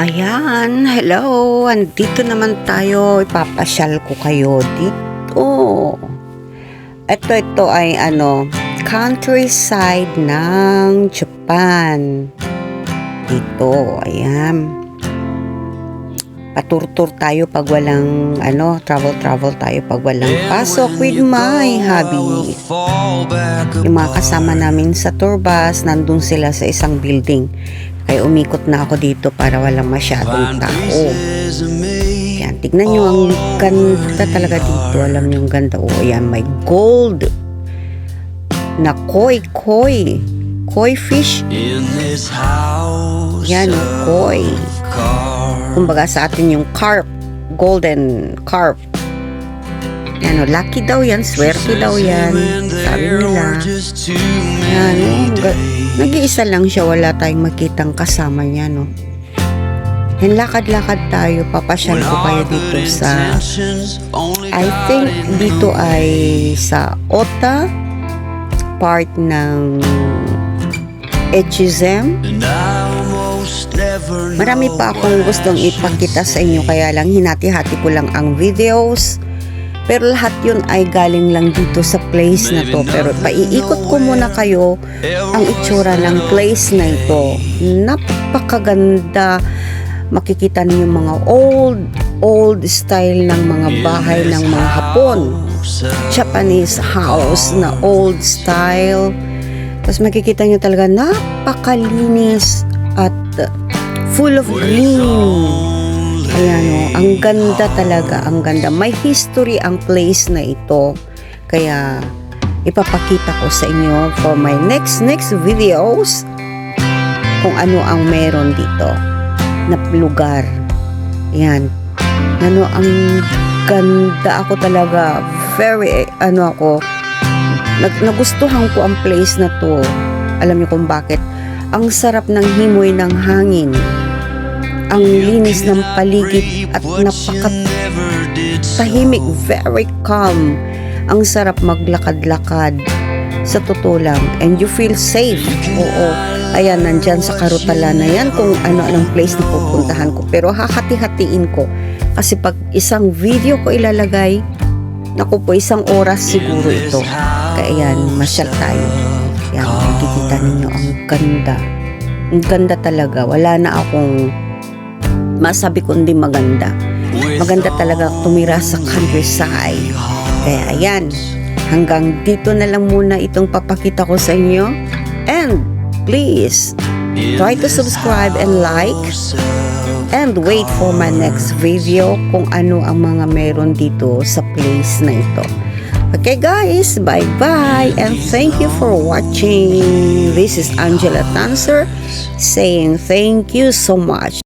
Ayan, hello. Andito naman tayo. Ipapasyal ko kayo dito. Ito ay countryside ng Japan. Dito, ayan. Patur-tur tayo pag walang travel tayo pag walang pasok with my hubby. Yung mga kasama namin sa tour bus, nandun sila sa isang building. Kaya umikot na ako dito para walang masyadong tao. Yan, tignan nyo, ang ganda talaga dito. Alam nyo, ang ganda. Ayan, may gold na koi fish. Yan, koi. Kumbaga sa atin yung carp, golden carp. Yan, lucky daw yan, swerte daw yan, sabi nila. Yan, nag-iisa lang siya, wala tayong makitang kasama niya, no. Yan, lakad-lakad tayo, papasyal ko kayo dito sa, I think dito ay sa Ota, part ng HSM. Marami pa akong gustong ipakita sa inyo, kaya lang hinati-hati ko lang ang videos. Pero lahat yun ay galing lang dito sa place na to. Pero paiikot ko muna kayo ang itsura ng place na ito. Napakaganda. Makikita niyo mga old style ng mga bahay ng mga Hapon. Japanese house na old style. Tapos makikita niyo talaga napakalinis at full of green. Ayan, ang ganda talaga, ang ganda. May history ang place na ito. Kaya ipapakita ko sa inyo for my next videos kung ano ang meron dito na lugar. Ayan. Ang ganda, ako talaga very nagustuhan ko ang place na to. Alam niyo kung bakit? Ang sarap ng himoy ng hangin. Ang linis ng paligid at napakatahimik, very calm. Ang sarap maglakad-lakad. Sa totoo lang. And you feel safe. Oo. Ayan, nandyan sa karutala na yan kung anong place na pupuntahan ko. Pero hahati-hatiin ko. Kasi pag isang video ko ilalagay, naku po, isang oras siguro ito. Kaya yan, masyal tayo. Yan, makikita ninyo, ang ganda. Ang ganda talaga. Wala na akong masabi kundi maganda. Maganda talaga tumira sa countryside. Kaya ayan, hanggang dito na lang muna itong papakita ko sa inyo. And please, try to subscribe and like. And wait for my next video kung ano ang mga meron dito sa place na ito. Okay guys, bye-bye and thank you for watching. This is Angela Tanser saying thank you so much.